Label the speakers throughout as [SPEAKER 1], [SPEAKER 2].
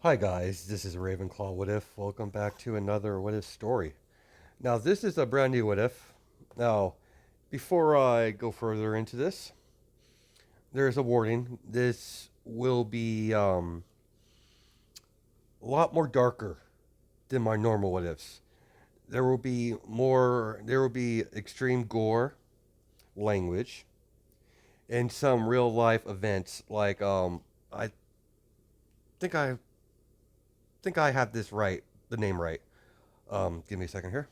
[SPEAKER 1] Hi guys, this is Ravenclaw What If. Welcome back to another What If story. Now this is a brand new What If. Now, before I go further into this, there's a warning. This will be a lot more darker than my normal What Ifs. There will be extreme gore, language, and some real life events. I think I think I have this right, the name right. Give me a second here.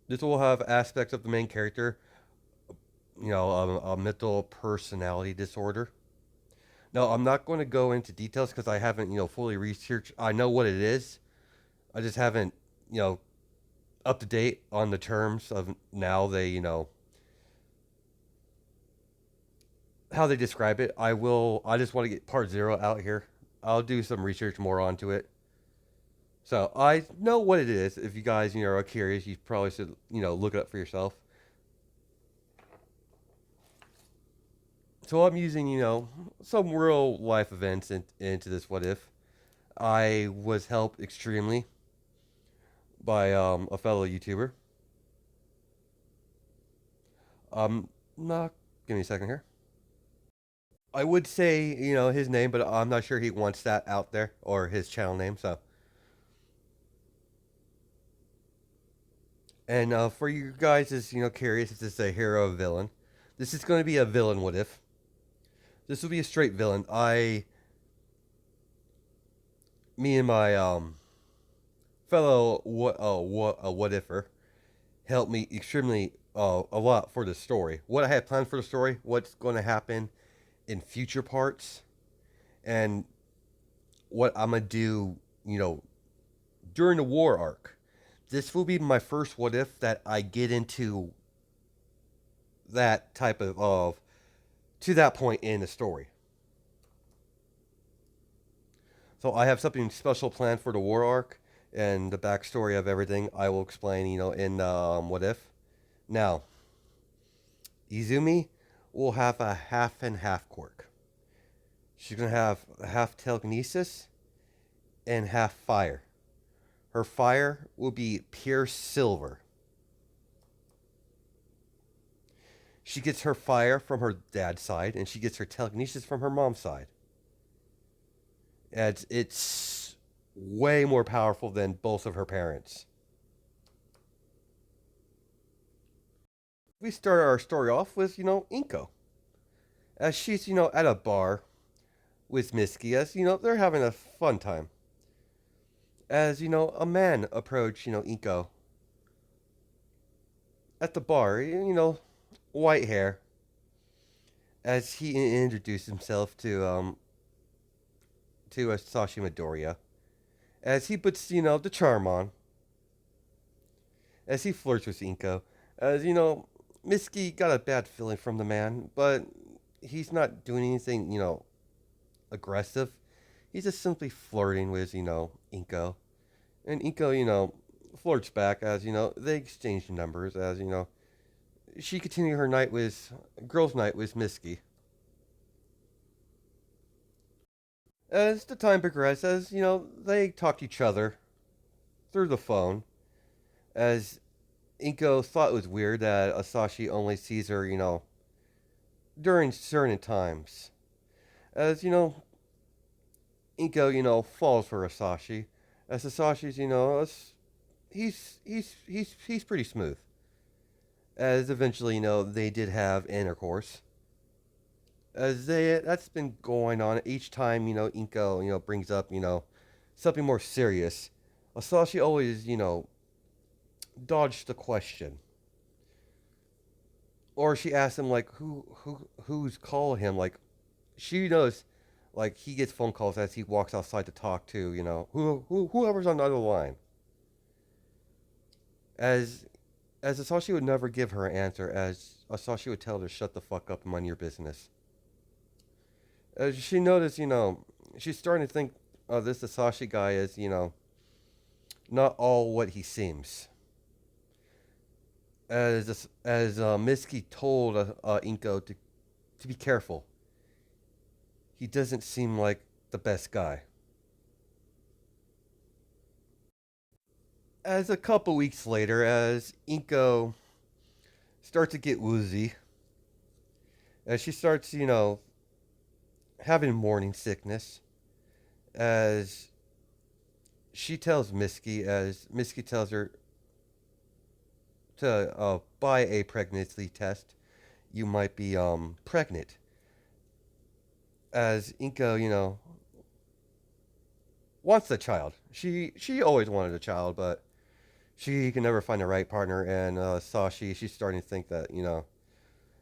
[SPEAKER 1] This will have aspects of the main character, a mental personality disorder. No, I'm not going to go into details because I haven't, fully researched. I know what it is. I just haven't, you know, up to date on the terms of now they, how they describe it. I will. I just want to get part zero out here. I'll do some research more onto it. So I know what it is. If you guys, are curious, you probably should, look it up for yourself. So I'm using, some real life events into this what if. I was helped extremely by a fellow YouTuber. Not give me a second here. I would say his name, but I'm not sure he wants that out there or his channel name. So, and for you guys, is curious if this is a hero or villain. This is going to be a villain. What if this will be a straight villain? Me and my fellow what ifer helped me extremely a lot for the story. What I had planned for the story, what's going to happen in future parts, and what I'm gonna do, during the war arc. This will be my first what if that I get into that type of to that point in the story. So I have something special planned for the war arc and the backstory of everything. I will explain, in what if. Now, Izumi will have a half and half quirk. She's gonna have half telekinesis and half fire. Her fire will be pure silver. She gets her fire from her dad's side, and she gets her telekinesis from her mom's side. And it's way more powerful than both of her parents. We start our story off with, Inko. As she's, at a bar with Misky, as, they're having a fun time. As, a man approached, Inko at the bar, white hair, as he introduced himself to Sashi Midoriya, as he puts the charm on, as he flirts with Inko, as Misky got a bad feeling from the man, but he's not doing anything aggressive. He's just simply flirting with Inko, and Inko flirts back as they exchange numbers as she continued her night with girls' night with Misky. As the time progressed, as they talked to each other through the phone, as Inko thought it was weird that Asashi only sees her, during certain times. As Inko, falls for Asashi, as Asashi's, he's pretty smooth. As eventually, they did have intercourse. As that's been going on each time, Inko, brings up, something more serious. Asashi always, dodged the question. Or she asks him like who's calling him, like she knows like he gets phone calls as he walks outside to talk to, whoever's on the other line. As Asashi would never give her an answer, as Asashi would tell her to shut the fuck up and mind your business. As she noticed, she's starting to think this Asashi guy is, not all what he seems. As Mitsuki told Inko to be careful. He doesn't seem like the best guy. As a couple weeks later, as Inko starts to get woozy, as she starts, having morning sickness, as she tells Misky, as Misky tells her to buy a pregnancy test, you might be pregnant. As Inko, wants a child. She always wanted a child, but she can never find the right partner. And Sashi, she's starting to think that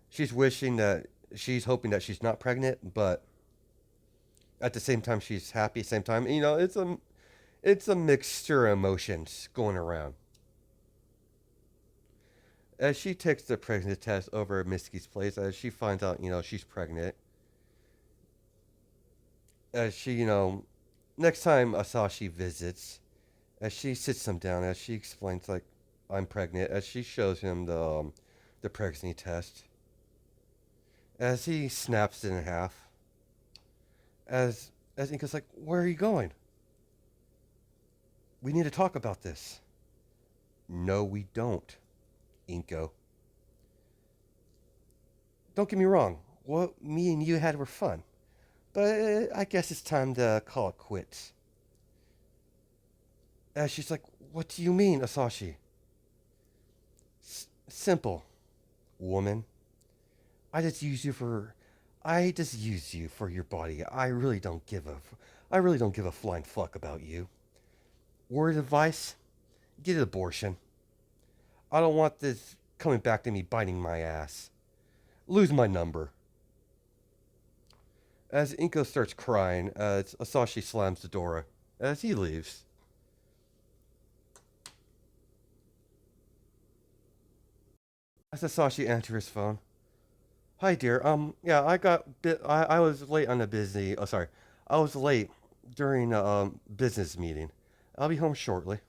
[SPEAKER 1] she's wishing that she's hoping that she's not pregnant, but at the same time she's happy. Same time, it's a mixture of emotions going around. As she takes the pregnancy test over at Misky's place, as she finds out she's pregnant, as she next time Asashi visits, as she sits him down, as she explains like I'm pregnant, as she shows him the pregnancy test, as he snaps it in half, as Inka's like, where are you going? We need to talk about this. No, we don't, Inko. Don't get me wrong. What me and you had were fun, but I guess it's time to call it quits. As she's like, what do you mean, Asashi? Simple, woman. I just use you for I just use you for your body. I really don't give a flying fuck about you. Word of advice? Get an abortion. I don't want this coming back to me biting my ass. Lose my number. As Inko starts crying, as Asashi slams the door as he leaves. As Asashi answers his phone. Hi dear. Yeah, I was late on a busy sorry. I was late during a business meeting. I'll be home shortly.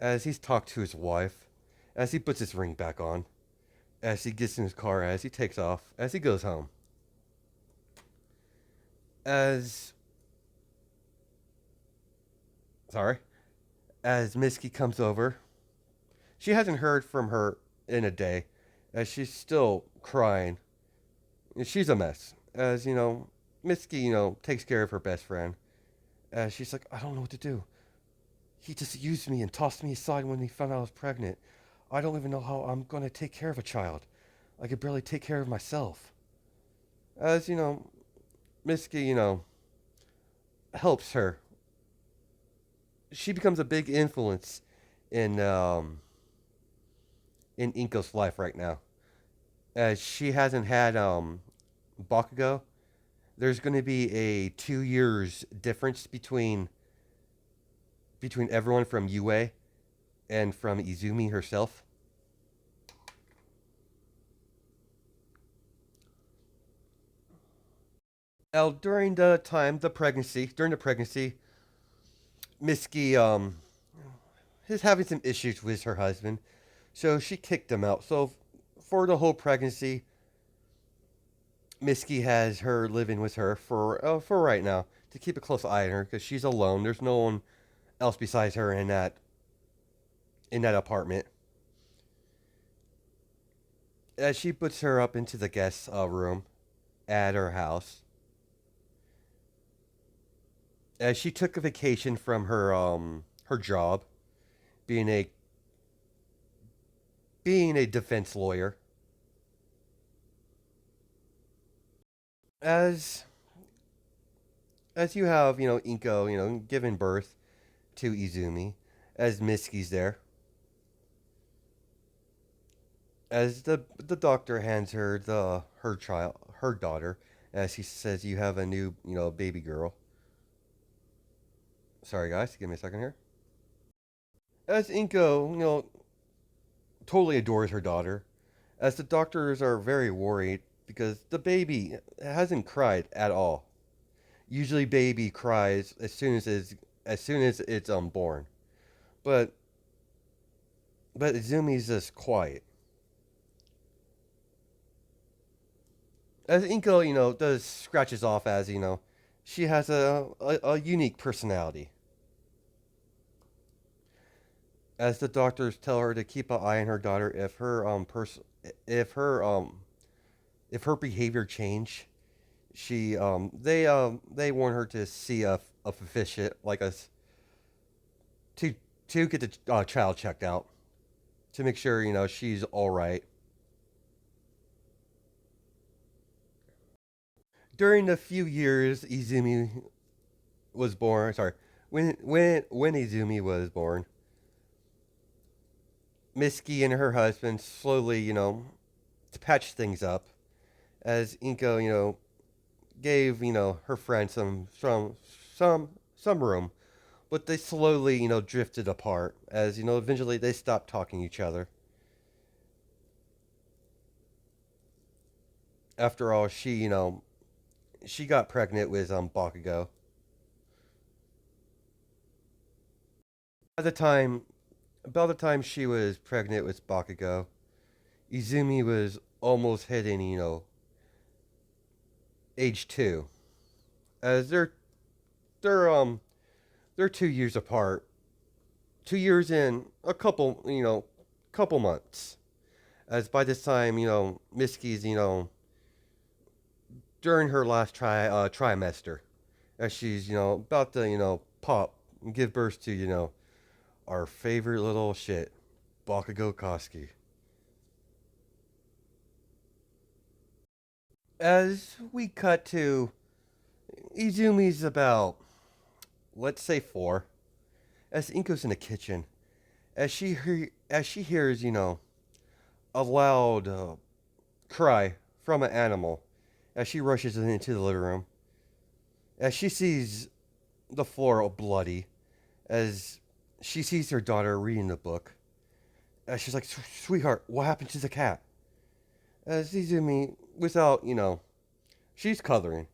[SPEAKER 1] As he's talked to his wife, as he puts his ring back on, as he gets in his car, as he takes off, as he goes home. As sorry, as Misky comes over, she hasn't heard from her in a day, as she's still crying. She's a mess. As Misky, takes care of her best friend. As she's like, I don't know what to do. He just used me and tossed me aside when he found out I was pregnant. I don't even know how I'm going to take care of a child. I could barely take care of myself. As Misky, helps her. She becomes a big influence in Inko's life right now. As she hasn't had Bakugo, there's going to be a 2 years difference between everyone from UA and from Izumi herself. Now, during the pregnancy, Mitsuki is having some issues with her husband, so she kicked him out. So for the whole pregnancy, Mitsuki has her living with her for right now to keep a close eye on her because she's alone. There's no one else besides her in that apartment. As she puts her up into the guest room at her house, as she took a vacation from her job, being a being a defense lawyer, as as you have Inko giving birth to Izumi, as Mitsuki's there, as the doctor hands her her daughter, as he says you have a new baby girl. Sorry guys, give me a second here. As Inko totally adores her daughter, as the doctors are very worried because the baby hasn't cried at all. Usually, baby cries as soon as it's born, but Izumi's just quiet. As Inko does scratches off as she has a unique personality. as the doctors tell her to keep an eye on her daughter if her if her behavior change. They warn her to see a physician to get the child checked out to make sure she's all right. During the few years Izumi was born, sorry, when Izumi was born, Miski and her husband slowly, patched things up as Inko, gave, her friend some room, but they slowly, drifted apart as, eventually they stopped talking to each other. After all, she got pregnant with Bakugo. By the time about the time she was pregnant with Bakugo, Izumi was almost hitting, age 2. As they're 2 years apart. 2 years in a couple months. As by this time, Miski's, during her last trimester, as she's, about to, pop and give birth to, our favorite little shit, Bakugo Koski. As we cut to Izumi's about, let's say 4, as Inko's in the kitchen, as she hears, a loud cry from an animal, as she rushes into the living room, as she sees the floor bloody, as she sees her daughter reading the book, as she's like, "Sweetheart, what happened to the cat?" As Izumi, without, she's coloring,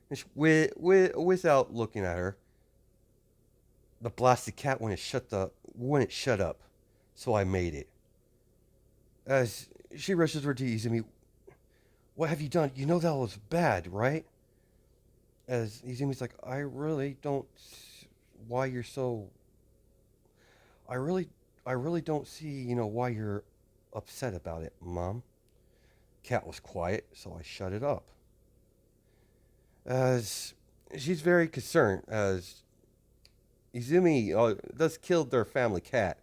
[SPEAKER 1] and without looking at her, the blasted cat wouldn't shut up, so I made it. As she rushes over to Izumi, "What have you done? You know that was bad, right?" As Izumi's like, "I really don't. Why you're so? I really, I really don't see, why you're upset about it, Mom." Cat was quiet, so I shut it up. As she's very concerned, as Izumi does killed their family cat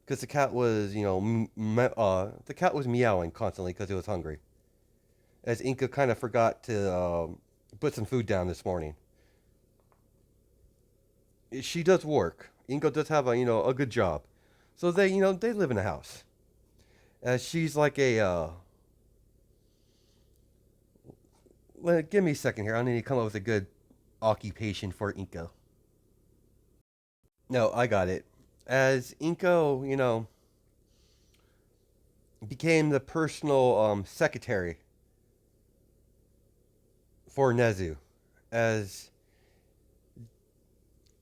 [SPEAKER 1] because the cat was, the cat was meowing constantly because it was hungry. As Inka kind of forgot to put some food down this morning. She does work. Inko does have a good job, so they live in a house. As she's like a give me a second here. I need to come up with a good occupation for Inko. No, I got it. As Inko, became the personal secretary for Nezu, as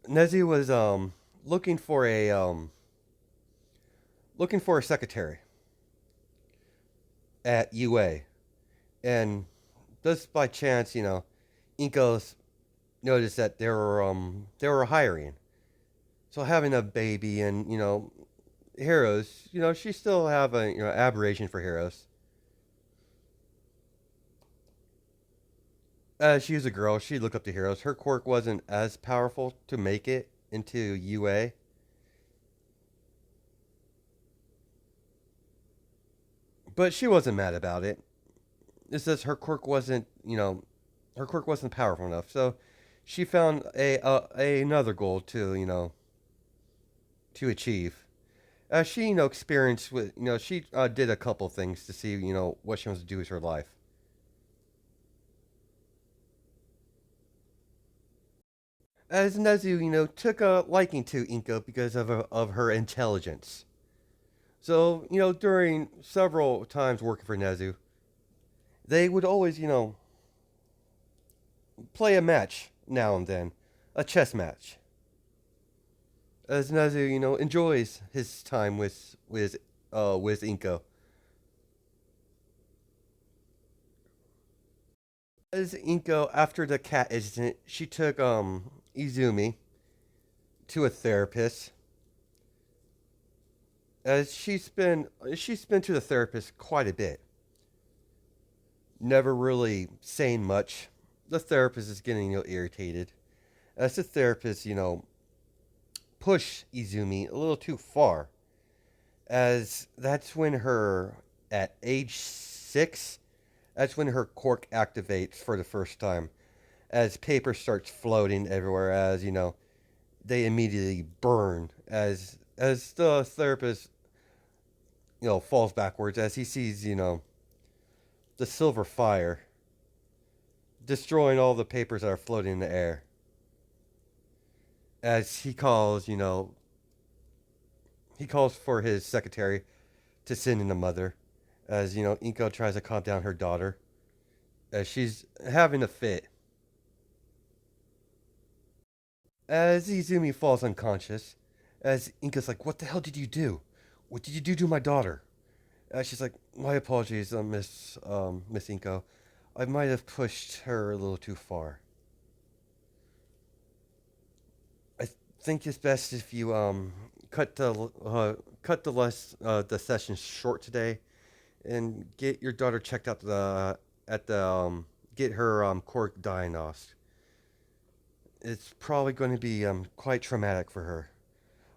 [SPEAKER 1] Nezu was looking for a secretary at UA, and just by chance, Inko noticed that they were hiring. So having a baby and heroes, she still have a aberration for heroes. As she was a girl, she looked up to heroes. Her quirk wasn't as powerful to make it into UA. But she wasn't mad about it. It's just her quirk wasn't powerful enough. So she found another goal to, to achieve. She, experienced with, she did a couple things to see, what she wants to do with her life. As Nezu, took a liking to Inko because of her intelligence. So, during several times working for Nezu, they would always, play a match now and then, a chess match. As Nezu, enjoys his time with Inko. As Inko, after the cat incident, she took Izumi to a therapist. as she's been to the therapist quite a bit, never really saying much. The therapist is getting irritated as the therapist push Izumi a little too far, as that's when her at age 6, that's when her quirk activates for the first time, as paper starts floating everywhere, as they immediately burn, as the therapist falls backwards as he sees the silver fire destroying all the papers that are floating in the air, as he calls for his secretary to send in the mother, as Inko tries to calm down her daughter as she's having a fit. As Izumi falls unconscious, as Inka's like, "What the hell did you do? What did you do to my daughter?" She's like, "My apologies, Miss Inko. I might have pushed her a little too far. I think it's best if you cut the session short today and get your daughter checked out at the get her quirk diagnosed. It's probably going to be quite traumatic for her.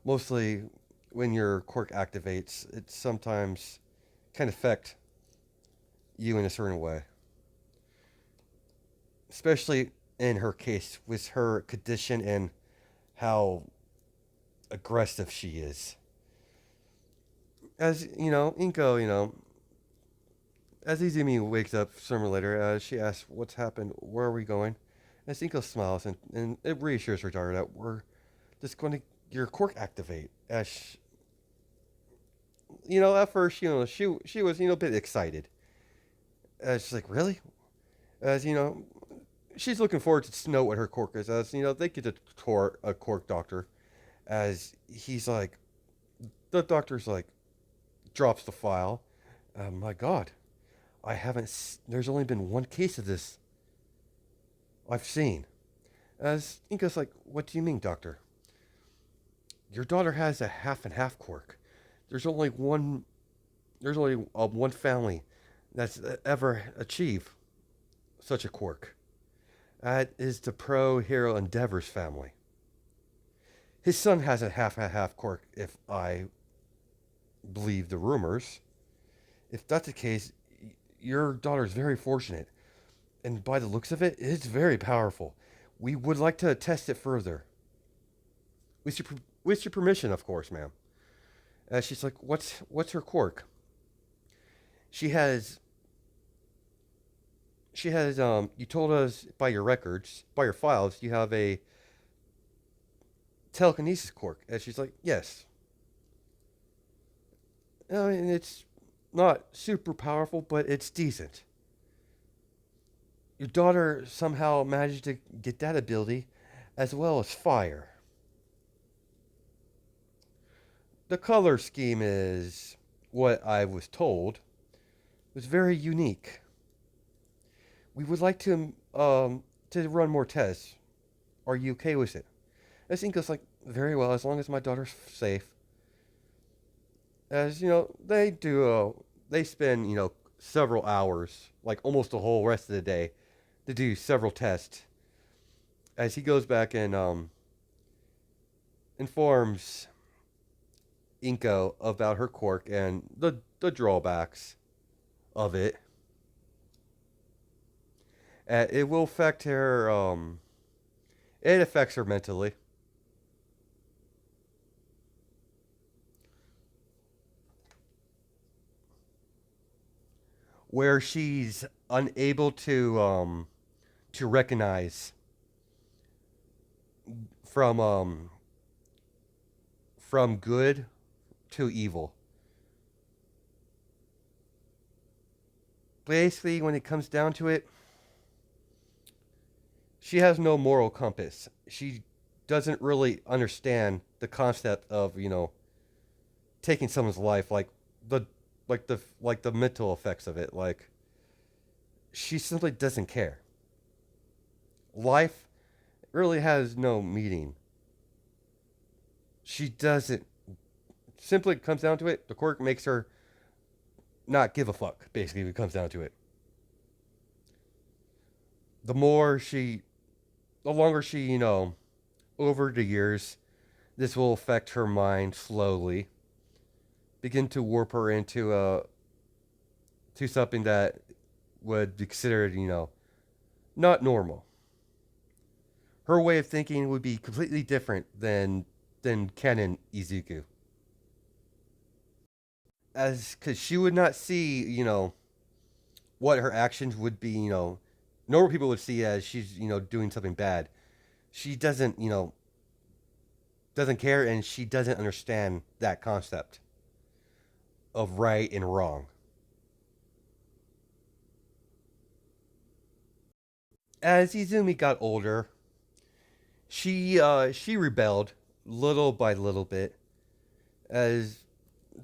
[SPEAKER 1] Mostly when your quirk activates, it sometimes can affect you in a certain way, especially in her case with her condition and how aggressive she is." As Inko, as Izumi wakes up sooner or later, she asks, "What's happened? Where are we going?" As Inko smiles, and it reassures her daughter that we're just going to your quirk activate. At first, she was a bit excited. She's like, "Really?" As she's looking forward to know what her quirk is. As they get to tour a quirk doctor. As he's like, the doctor's like, drops the file. My God, I haven't. There's only been one case of this I've seen. As Inka's like, "What do you mean, doctor? Your daughter has a half and half quirk. There's only one. There's only one family that's ever achieved such a quirk. That is the Pro Hero Endeavor's family. His son has a half and half quirk, if I believe the rumors. If that's the case, your daughter's very fortunate, and by the looks of it, it's very powerful. We would like to test it further. With your permission, of course, ma'am." She's like, "What's her quirk?" She has. She has. You told us by your records, by your files, you have a telekinesis quirk. And she's like, "Yes." I mean, it's not super powerful, but it's decent. Your daughter somehow managed to get that ability, as well as fire. The color scheme is what I was told. Was very unique. We would like to run more tests. Are you okay with it?" As Inka's like, "Very well, as long as my daughter's safe." As they spend several hours, like almost the whole rest of the day, to do several tests. As he goes back and informs Inko about her quirk and the drawbacks of it. It will affect her. It affects her mentally, where she's unable to recognize from from good to evil. Basically, when it comes down to it, she has no moral compass. She doesn't really understand the concept of taking someone's life, the the mental effects of it. Like, she simply doesn't care. Life really has no meaning. She doesn't Simply comes down to it, the quirk makes her not give a fuck, basically, if it comes down to it. The more she, the longer she, over the years, this will affect her mind slowly, begin to warp her into to something that would be considered, not normal. Her way of thinking would be completely different than Ken and Izuku. As because she would not see, what her actions would be, normal people would see as she's, doing something bad. She doesn't, doesn't care, and she doesn't understand that concept of right and wrong. As Izumi got older, she rebelled little by little bit. As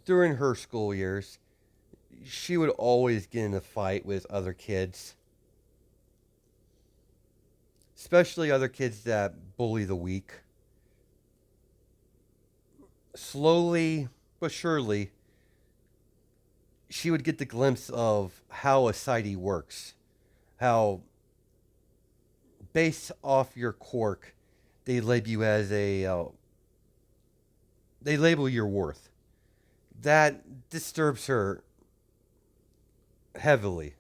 [SPEAKER 1] during her school years, she would always get in a fight with other kids, especially other kids that bully the weak. Slowly but surely, she would get the glimpse of how a society works, how based off your quirk, they label you as they label your worth. That disturbs her heavily.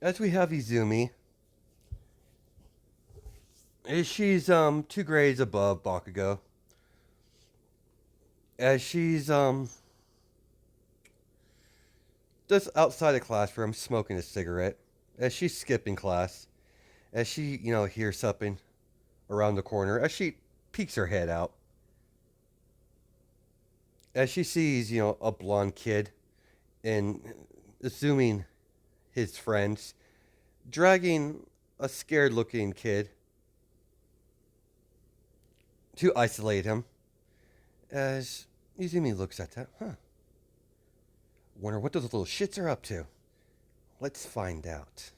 [SPEAKER 1] As we have Izumi, she's 2 grades above Bakugo. As she's just outside the classroom smoking a cigarette. As she's skipping class. As she, hears something around the corner. As she peeks her head out. As she sees, a blonde kid and assuming his friends dragging a scared looking kid to isolate him. As Izumi looks at that, wonder what those little shits are up to. Let's find out.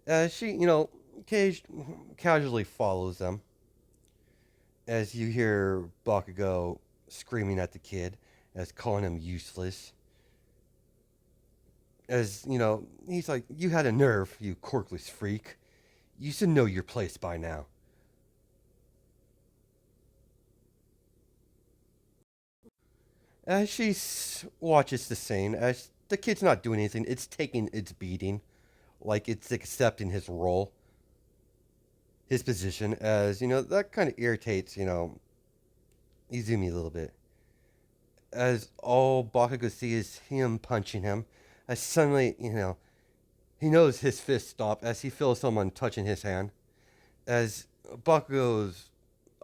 [SPEAKER 1] As she, casually follows them. As you hear Bakugo screaming at the kid, as calling him useless. As, he's like, you had a nerve, you quirkless freak. You should know your place by now. As she watches the scene, as the kid's not doing anything, it's taking its beating, like it's accepting his role, his position, as, that kind of irritates, Izumi a little bit. As all Bakugo sees is him punching him, as suddenly, he knows his fist stop as he feels someone touching his hand. As Bakugo's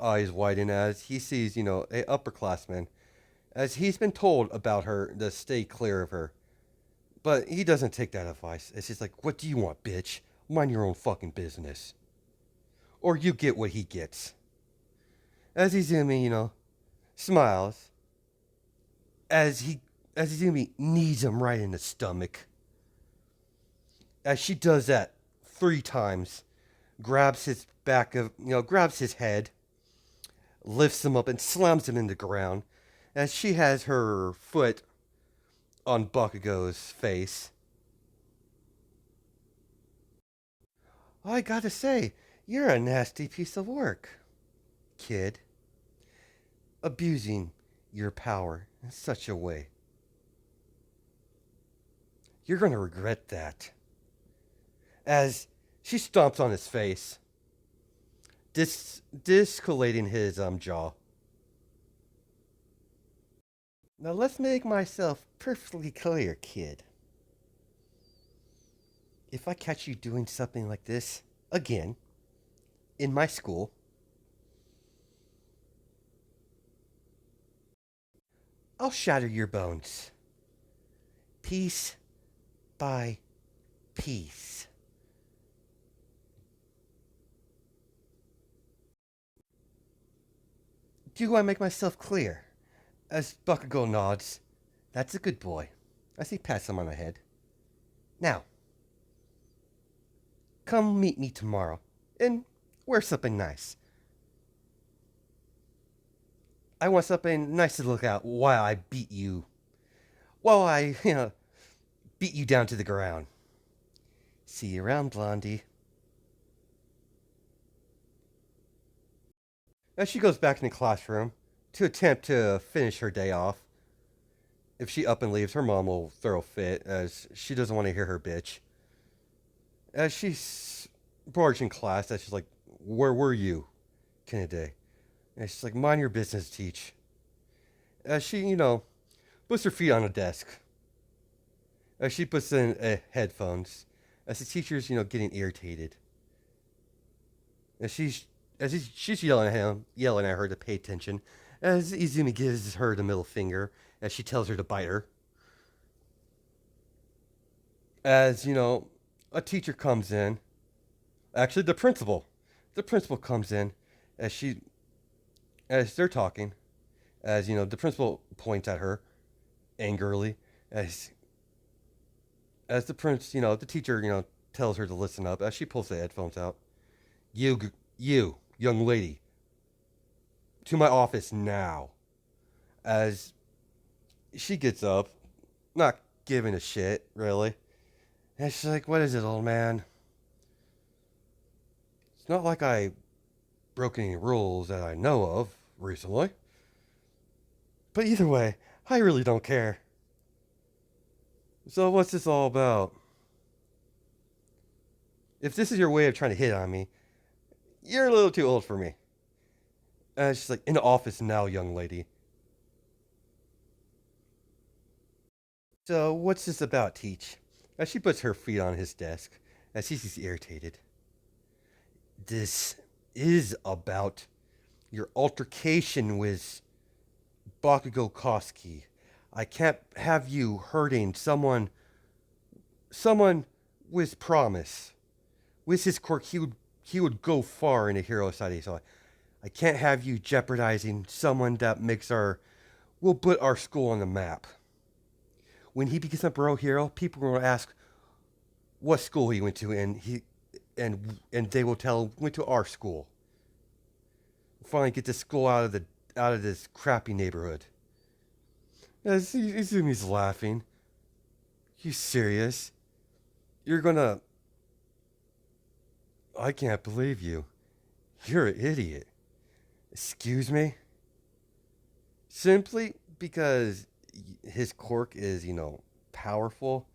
[SPEAKER 1] eyes widen as he sees, a upperclassman, as he's been told about her to stay clear of her. But he doesn't take that advice. It's just like, what do you want, bitch? Mind your own fucking business. Or you get what he gets. As Izumi, smiles. As Izumi knees him right in the stomach. As she does that 3 times, grabs his grabs his head, lifts him up and slams him in the ground. As she has her foot on Bakugo's face. I gotta say, you're a nasty piece of work, kid. Abusing your power in such a way. You're gonna regret that. As she stomps on his face, discollating his jaw. Now let's make myself perfectly clear, kid. If I catch you doing something like this again in my school, I'll shatter your bones. Piece by piece. Do I make myself clear? As Bakugo nods. That's a good boy. As he pats him on the head. Now, come meet me tomorrow and wear something nice. I want something nice to look at while I beat you. While I, beat you down to the ground. See you around, Blondie. As she goes back in the classroom to attempt to finish her day off, if she up and leaves, her mom will throw a fit as she doesn't want to hear her bitch. As she's barged in class, as she's like, "Where were you, Kennedy?" And she's like, "Mind your business, teach." As she, puts her feet on the desk. As she puts in headphones. As the teacher's, getting irritated. As she's yelling at her to pay attention. As Izumi gives her the middle finger, as she tells her to bite her. As, a teacher comes in. Actually, the principal. The principal comes in as they're talking. As, the principal points at her angrily. As the teacher, tells her to listen up. As she pulls the headphones out. You, young lady, to my office now. As she gets up, not giving a shit, really. And she's like, "What is it, old man? It's not like I broke any rules that I know of recently. But either way, I really don't care. So what's this all about? If this is your way of trying to hit on me, you're a little too old for me." And she's like, "In the office now, young lady." "So what's this about, Teach?" As she puts her feet on his desk, as he's irritated. "This is about your altercation with Bakugo Koski. I can't have you hurting someone with promise. With his quirk, he would go far in a hero society. So I can't have you jeopardizing someone that will put our school on the map. When he becomes a bro hero, people will ask what school he went to, and they will tell went to our school. We'll finally get this school out of this crappy neighborhood." As Izumi's laughing. "You serious? You're gonna... I can't believe you. You're an idiot. Excuse me?" Simply because his quirk is, powerful,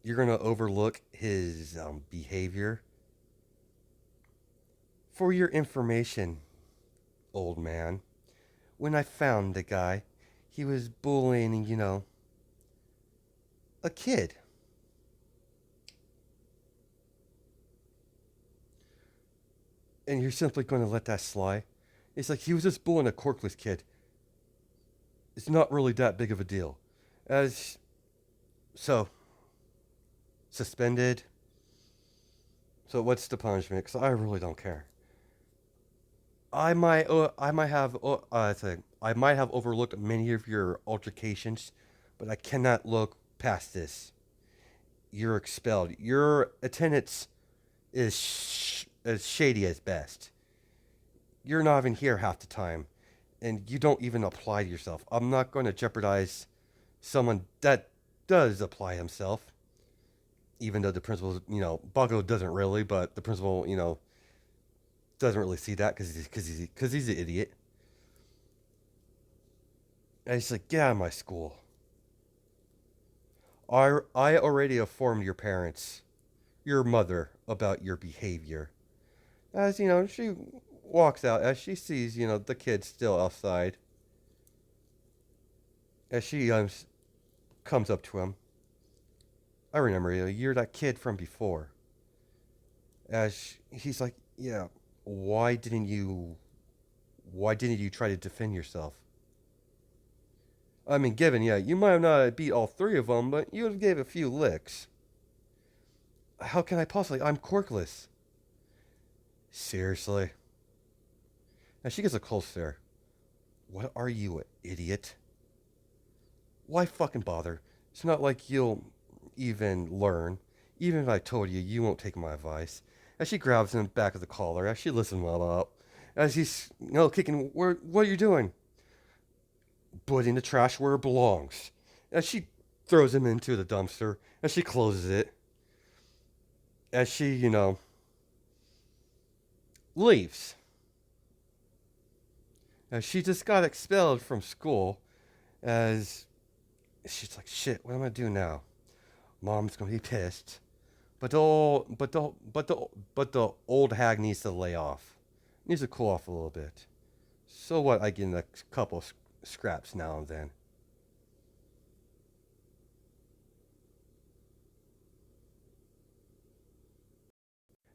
[SPEAKER 1] you're gonna overlook his behavior. For your information, old man, when I found the guy, he was bullying, a kid. And you're simply going to let that slide? It's like he was just bullying a quirkless kid. It's not really that big of a deal. So, suspended. So what's the punishment? Because I really don't care. I might have overlooked many of your altercations, but I cannot look past this. You're expelled. Your attendance is as shady as best. You're not even here half the time, and you don't even apply to yourself. I'm not going to jeopardize someone that does apply himself, even though the principal, Bago doesn't really, but the principal, doesn't really see that because he's an idiot. And he's like, "Get out of my school. I already informed your parents, your mother, about your behavior." As, she walks out, as she sees, the kid still outside. As she comes up to him. "I remember you. You're that kid from before." As he's like, "Yeah, why didn't you try to defend yourself?" "I mean, given, yeah, you might have not beat all three of them, but you gave a few licks." "How can I possibly? I'm quirkless." "Seriously?" And she gets a close stare. "What are you, an idiot? Why fucking bother? It's not like you'll even learn. Even if I told you, you won't take my advice." As she grabs him back of the collar, as she listens well up, as he's, kicking, "What are you doing?" putting the trash where it belongs. As she throws him into the dumpster, as she closes it, as she, leaves. As she just got expelled from school, as she's like, shit, what am I gonna do now? Mom's gonna be pissed. But the old hag needs to lay off. Needs to cool off a little bit. So what? I get in a couple scraps now and then.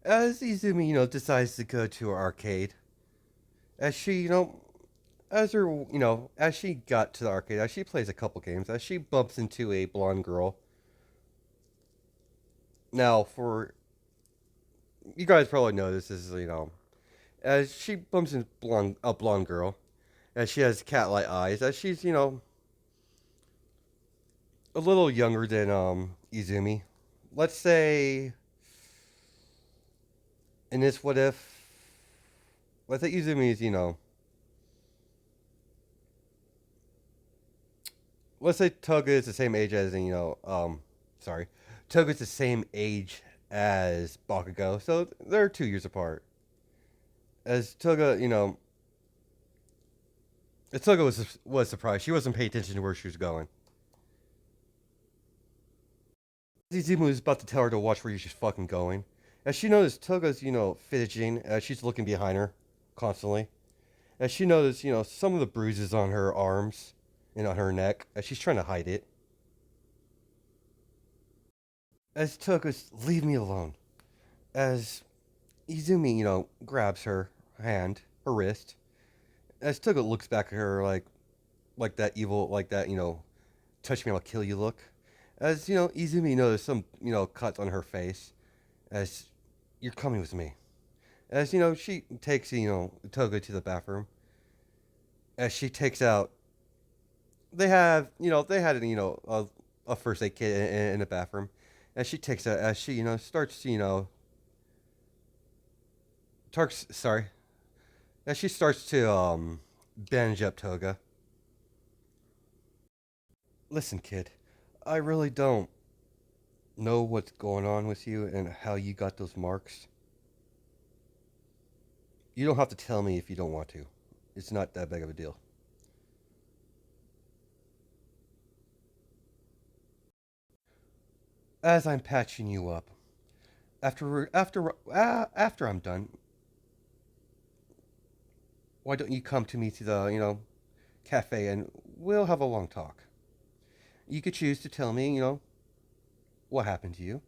[SPEAKER 1] As Izumi, decides to go to her arcade, as she, as her, as she got to the arcade, as she plays a couple games, as she bumps into a blonde girl. Now, for you guys probably know this is, as she bumps into a blonde girl, as she has cat-like eyes, as she's, a little younger than Izumi. Let's say in this what if, let's say Izumi is, let's say Toga is the same age as, sorry, Toga is the same age as Bakugo, so they're 2 years apart. As Toga, as Toga was surprised, she wasn't paying attention to where she was going. Izumi was about to tell her to watch where she's fucking going. As she noticed Toga's, fidgeting as she's looking behind her constantly. As she noticed, some of the bruises on her arms and on her neck as she's trying to hide it. As Toga's, leave me alone. As Izumi, grabs her hand, her wrist. As Toga looks back at her like that evil, like that, touch me, I'll kill you look. As, Izumi noticed some, cuts on her face. As you're coming with me. As, she takes, Toga to the bathroom. As she takes out, they had, a first aid kit in the bathroom. As she takes out, as she, starts, sorry. As she starts to, bandage up Toga. Listen, kid, I really don't know what's going on with you and how you got those marks. You don't have to tell me if you don't want to. It's not that big of a deal. As I'm patching you up, after I'm done, why don't you come to me to the cafe and we'll have a long talk. You could choose to tell me what happened to you.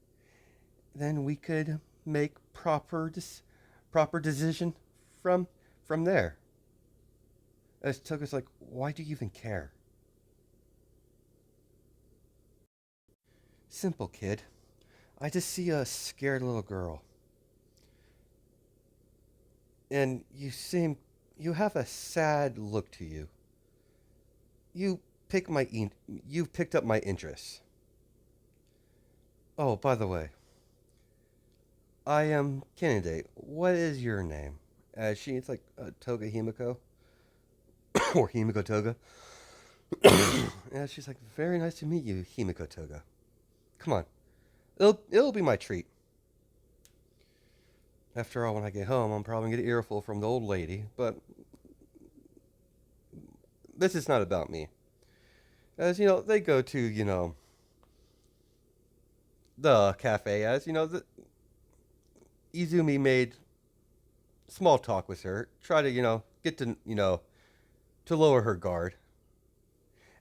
[SPEAKER 1] Then we could make proper decision from from there. As Toga's like, why do you even care? Simple, kid. I just see a scared little girl. And you have a sad look to you. You you picked up my interest. Oh, by the way, I am candidate. What is your name? It's like Toga Himiko or Himiko Toga. And she's like, very nice to meet you, Himiko Toga. Come on, it'll be my treat. After all, when I get home, I'm probably gonna get an earful from the old lady. But this is not about me. As they go to the cafe. As Izumi made small talk with her, try to get to to lower her guard,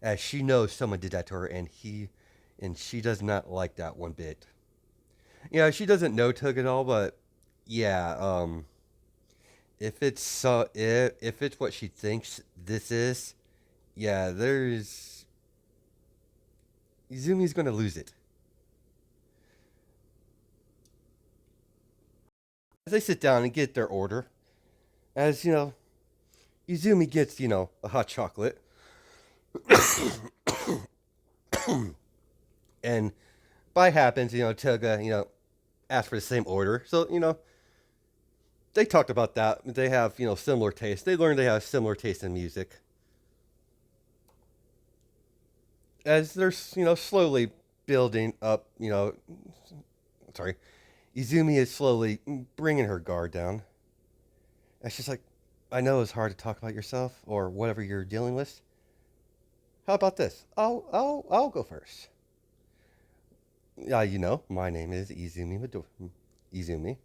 [SPEAKER 1] as she knows someone did that to her, and she does not like that one bit. She doesn't know Tug at all, but yeah, if it's what she thinks this is, yeah, there's Izumi's gonna lose it. As they sit down and get their order, as Izumi gets a hot chocolate, and by happens Toga asks for the same order, so they talked about that. They have similar taste. They learned they have similar taste in music. as they're slowly building up, sorry, Izumi is slowly bringing her guard down. And she's like, I know it's hard to talk about yourself or whatever you're dealing with. How about this? I'll go first. Yeah, my name is Izumi.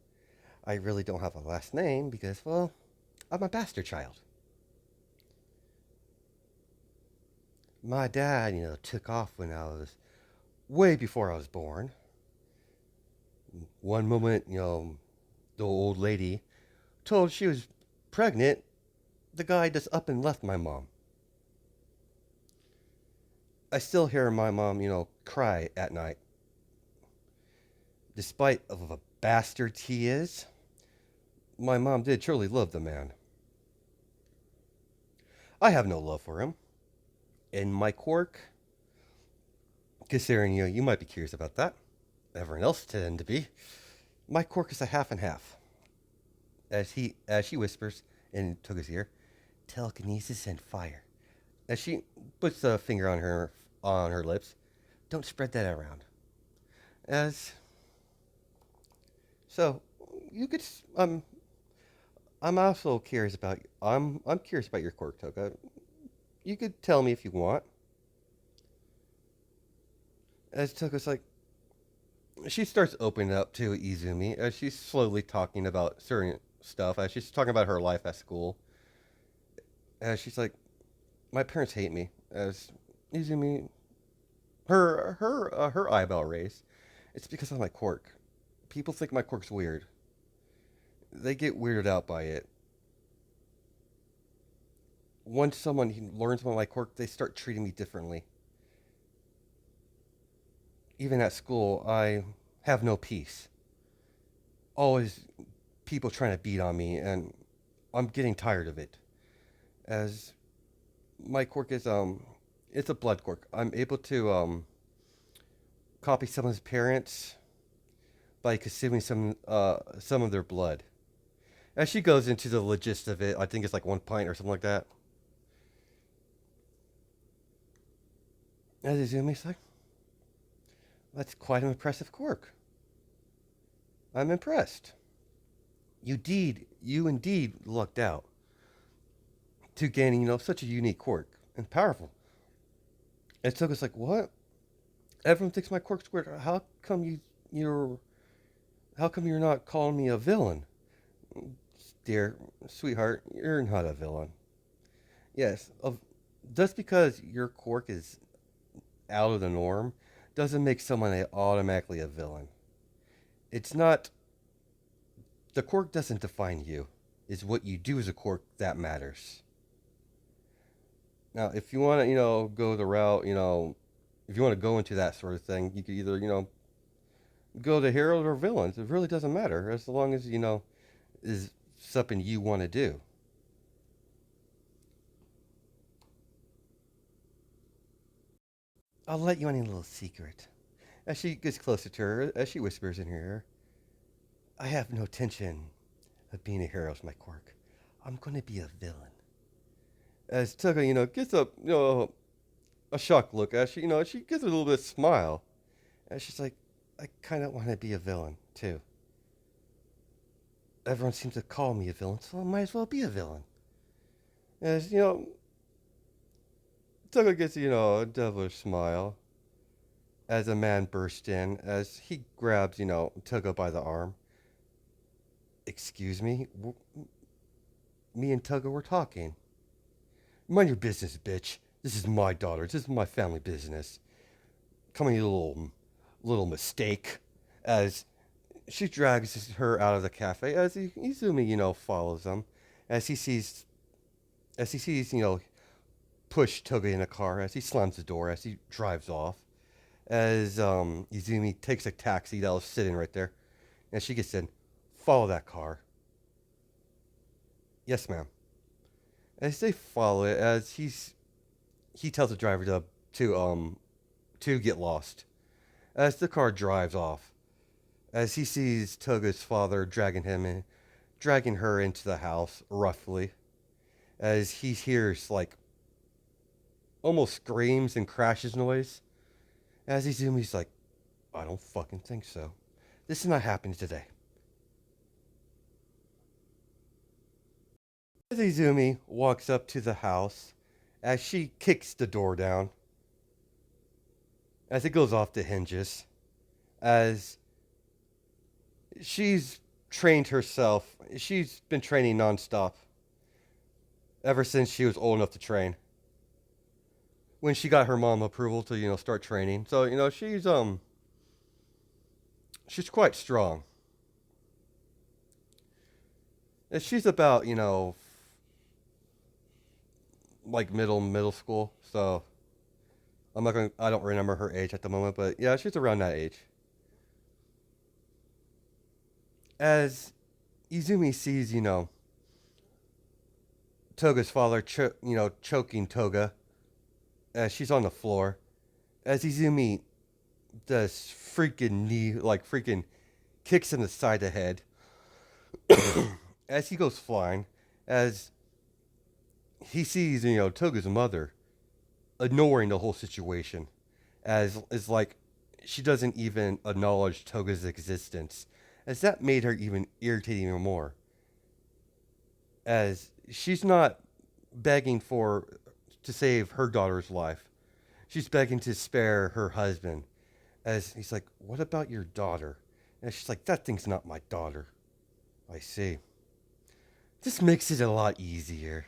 [SPEAKER 1] I really don't have a last name because, well, I'm a bastard child. My dad, took off when I was way before I was born. One moment, the old lady told she was pregnant. The guy just up and left my mom. I still hear my mom, cry at night. Despite of a bastard he is, my mom did truly love the man. I have no love for him. And my quirk, considering you might be curious about that, everyone else tend to be. My quirk is a half and half. As she whispers in Toga's ear, telekinesis and fire. As she puts a finger on her lips, don't spread that around. As so, you could I'm also curious about I'm curious about your quirk, Toga. You could tell me if you want. As Toga's like, she starts opening up to Izumi as she's slowly talking about certain stuff. As she's talking about her life at school. As she's like, my parents hate me. As Izumi, her eyebrow raised. It's because of my quirk. People think my quirk's weird. They get weirded out by it. Once someone learns about my quirk, they start treating me differently. Even at school, I have no peace. Always people trying to beat on me, and I'm getting tired of it. As my quirk is it's a blood quirk. I'm able to copy someone's parents by consuming some of their blood. As she goes into the logist of it, I think it's like 1 pint or something like that. As Izumi's like, that's quite an impressive quirk. I'm impressed. You indeed lucked out to gaining, such a unique quirk and powerful. And Toga's like, what? Everyone thinks my quirk's weird. How come you're not calling me a villain? Dear sweetheart, you're not a villain. Yes, just because your quirk is out of the norm doesn't make someone automatically a villain. It's not the quirk doesn't define you. It's what you do as a quirk that matters. Now, if you want to, go the route, if you want to go into that sort of thing, you could either, go to heroes or villains. It really doesn't matter as long as, is something you want to do. I'll let you in a little secret. As she gets closer to her, as she whispers in her ear, I have no intention of being a hero as my quirk. I'm going to be a villain. As Tuga, gets a shocked look as she gives a little bit of smile. And she's like, I kind of want to be a villain, too. Everyone seems to call me a villain, so I might as well be a villain. As, Tuga gets, a devilish smile as a man bursts in, as he grabs, Tuga by the arm. Excuse me? Me and Tuga were talking. Mind your business, bitch. This is my daughter. This is my family business. Coming a little mistake. As she drags her out of the cafe, as Izumi, follows them, as he sees, push Toga in a car, as he slams the door, as he drives off, as Izumi takes a taxi that was sitting right there, and she gets in, follow that car. Yes, ma'am. As they follow it, as he tells the driver to get lost. As the car drives off, as he sees Toga's father dragging her into the house roughly, as he hears like almost screams and crashes noise. As Izumi's like, I don't fucking think so. This is not happening today. As Izumi walks up to the house, as she kicks the door down, as it goes off the hinges, as she's trained herself, she's been training nonstop ever since she was old enough to train. When she got her mom approval to, start training. So, she's quite strong. And she's about, like middle school. So I don't remember her age at the moment, but yeah, she's around that age. As Izumi sees, Toga's father, choking Toga as she's on the floor. As Izumi does freaking knee, like freaking kicks him the side of the head. As he goes flying, as he sees, Toga's mother ignoring the whole situation, as is like she doesn't even acknowledge Toga's existence, as that made her even irritating even more. As she's not begging for to save her daughter's life, she's begging to spare her husband. As he's like, "What about your daughter?" And she's like, "That thing's not my daughter." I see. This makes it a lot easier.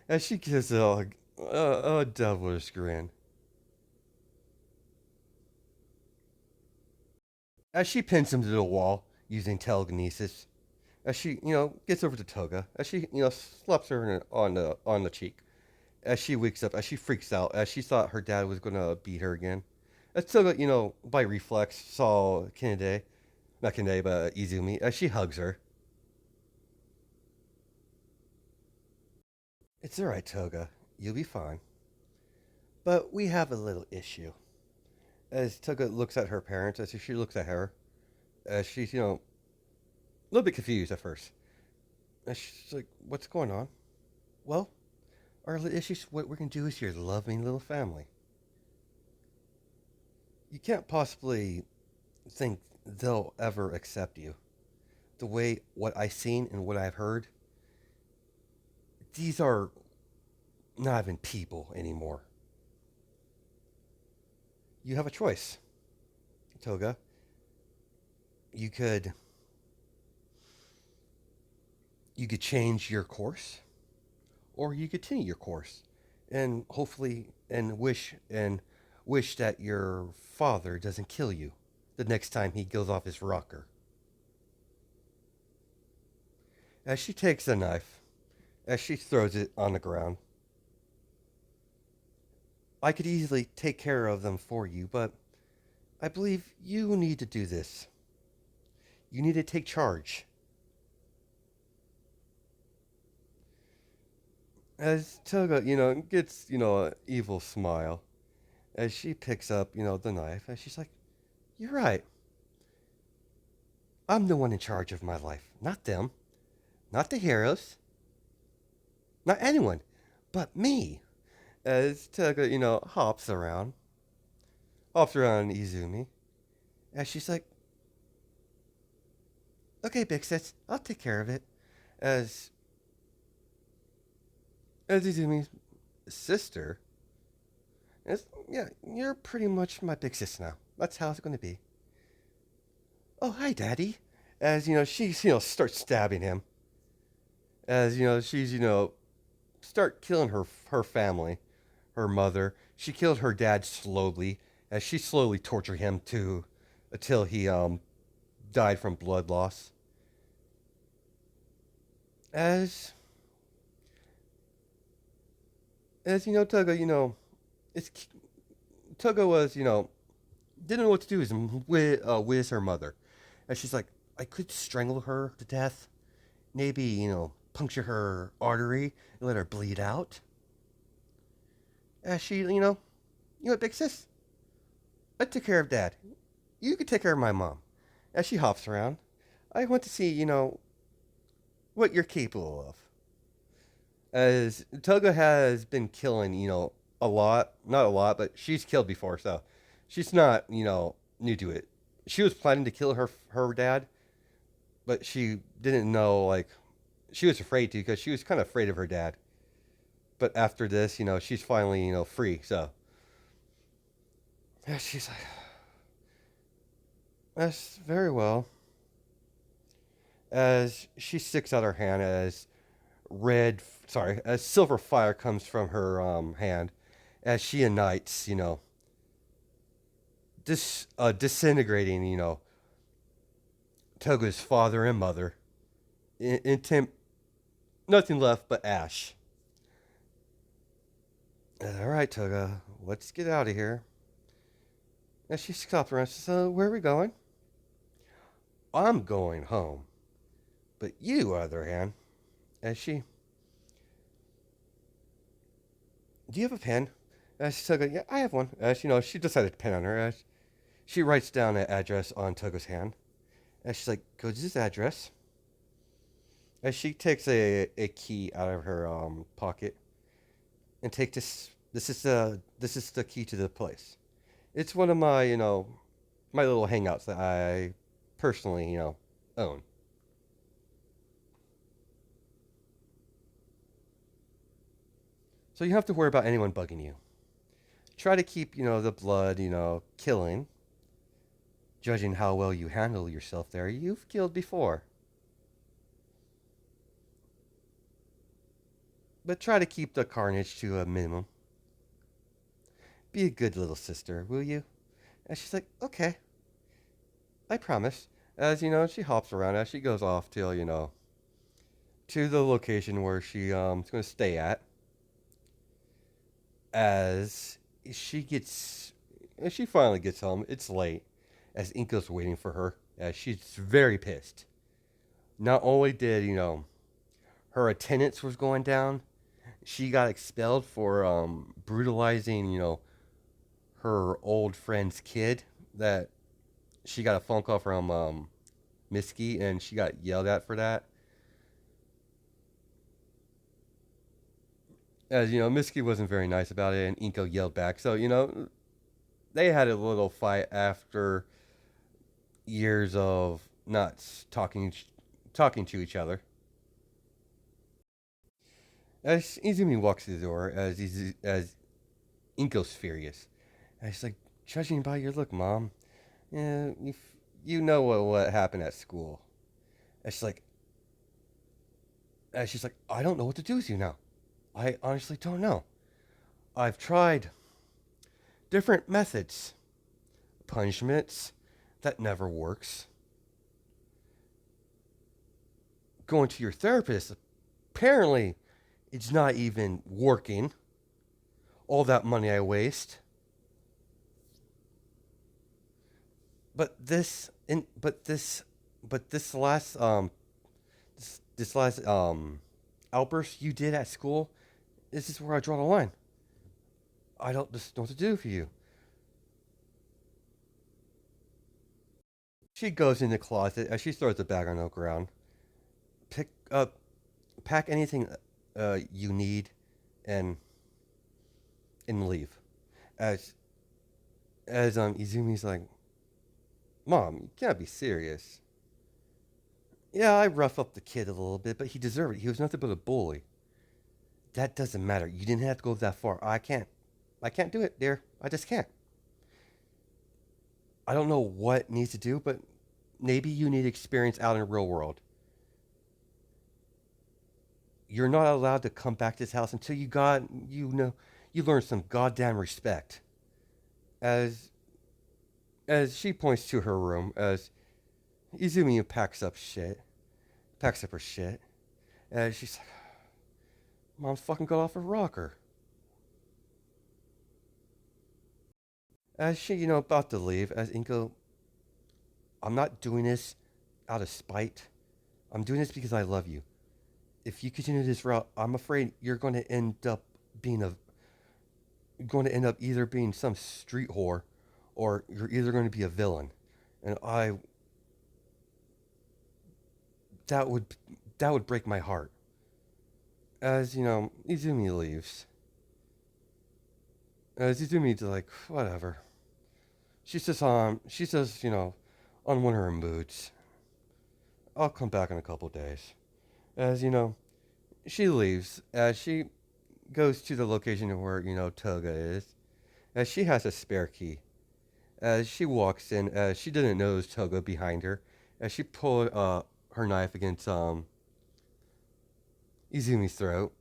[SPEAKER 1] As she gives a devilish grin. As she pins him to the wall using telekinesis. As she, gets over to Toga. As she, slaps her on the cheek. As she wakes up, as she freaks out, as she thought her dad was gonna beat her again. As Toga, by reflex, saw Kennedy, not Kennedy, but Izumi, as she hugs her. It's alright, Toga. You'll be fine. But we have a little issue. As Toga looks at her parents, as she looks at her, as she's, a little bit confused at first. And she's like, what's going on? Well, our little issue, what we're going to do is your loving little family. You can't possibly think they'll ever accept you. The way what I've seen and what I've heard, these are not even people anymore. You have a choice, Toga. You could change your course, or you continue your course, and hopefully wish that your father doesn't kill you the next time he goes off his rocker. As she takes the knife, as she throws it on the ground, I could easily take care of them for you, but I believe you need to do this. You need to take charge. As Toga, gets, an evil smile, as she picks up, the knife, and she's like, you're right. I'm the one in charge of my life, not them, not the heroes, not anyone, but me. As Toga, hops around Izumi, as she's like, okay, big sis, I'll take care of it. As Izumi's sister, yeah, you're pretty much my big sis now. That's how it's going to be. Oh, hi, Daddy. As, she, starts stabbing him. As, she's, start killing her family, her mother. She killed her dad slowly, as she slowly tortured him too, until he, died from blood loss. As, Toga, it's, Toga was, didn't know what to do with her mother. And she's like, I could strangle her to death. Maybe, puncture her artery and let her bleed out. As she, what, big sis? I took care of Dad. You could take care of my mom. As she hops around, I want to see, what you're capable of. As Toga has been killing, a lot, not a lot, but she's killed before, so she's not, new to it. She was planning to kill her dad, but she didn't know, like, she was afraid to because she was kind of afraid of her dad. But after this, she's finally, free. So yeah, she's like, that's very well. As she sticks out her hand, as silver fire comes from her hand, as she ignites, disintegrating, Toga's father and mother. In nothing left but ash. All right, Toga, let's get out of here. And she stopped around. She said, "Where are we going?" "I'm going home. But you, on the other hand," as she, "Do you have a pen?" As she took it, "Yeah, I have one." As she decided to pen on her. As she writes down an address on Toga's hand. As she's like, "Go to this address." As she takes a key out of her pocket and take this. This is the key to the place. It's one of my my little hangouts that I personally own. So you don't have to worry about anyone bugging you. Try to keep the blood killing. Judging how well you handle yourself there, you've killed before. But try to keep the carnage to a minimum. Be a good little sister, will you? And she's like, "Okay, I promise." As she hops around as she goes off till to the location where she's going to stay at. As she gets, as she finally gets home, it's late. As Inko's waiting for her, as she's very pissed. Not only did her attendance was going down, she got expelled for brutalizing her old friend's kid. That she got a phone call from Misky, and she got yelled at for that. As Misky wasn't very nice about it, and Inko yelled back. So they had a little fight after years of not talking to each other. As Izumi walks through the door, as Inko's furious, and she's like, "Judging by your look, Mom, yeah, you know what happened at school." And she's like, "I don't know what to do with you now. I honestly don't know. I've tried different methods, punishments, that never works. Going to your therapist, apparently, it's not even working. All that money I waste. But this, in, but this last this last outburst you did at school, this is where I draw the line. I don't just know what to do for you." She goes in the closet as she throws the bag on the ground. Pick up, pack anything you need, and leave. As Izumi's like, "Mom, you can't be serious." "Yeah, I rough up the kid a little bit, but he deserved it. He was nothing but a bully." "That doesn't matter. You didn't have to go that far. I can't. I can't do it, dear. I just can't. I don't know what needs to do, but maybe you need experience out in the real world. You're not allowed to come back to this house until you learn some goddamn respect." As she points to her room, as Izumi packs up her shit, as she's like, "Mom's fucking got off her rocker." As she, about to leave, as Inko, "I'm not doing this out of spite. I'm doing this because I love you. If you continue this route, I'm afraid you're being a going to end up either being some street whore, or you're either going to be a villain, and I that would that would break my heart." As Izumi leaves, As Izumi's like, whatever. She's just, on one of her moods. I'll come back in a couple days. As, she leaves. As she goes to the location where, Toga is. As she has a spare key. As she walks in, as she didn't notice Toga behind her. As she pulled, her knife against, Izumi's throat.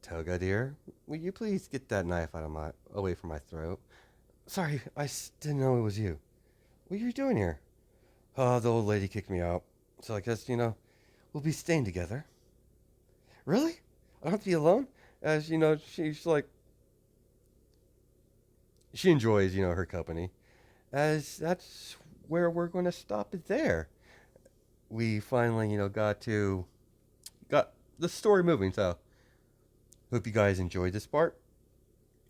[SPEAKER 1] Toga, dear, will you please get that knife away from my throat? Sorry, didn't know it was you. What are you doing here? The old lady kicked me out. So I guess, we'll be staying together. Really? I don't have to be alone? As, she's like, she enjoys, her company. As that's where we're going to stop it there. We finally, got the story moving. So hope you guys enjoyed this part.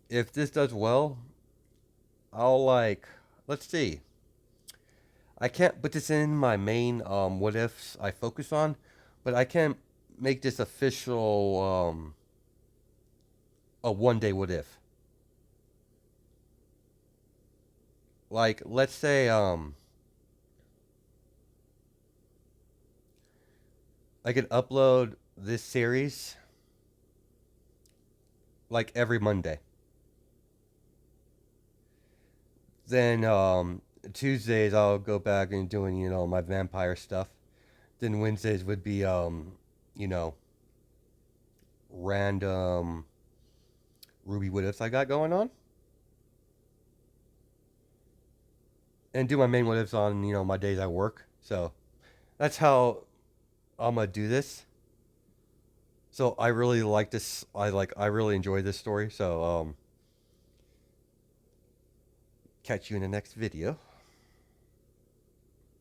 [SPEAKER 1] If this does well, I'll let's see. I can't put this in my main what ifs I focus on, but I can make this official a 1 day what if. Like let's say I could upload this series like every Monday. Then Tuesdays I'll go back and doing my vampire stuff. Then Wednesdays would be you know random Ruby what ifs I got going on, and do my main what ifs on my days I work. So that's how I'm gonna do this. So I really like this. I really enjoy this story. So catch you in the next video.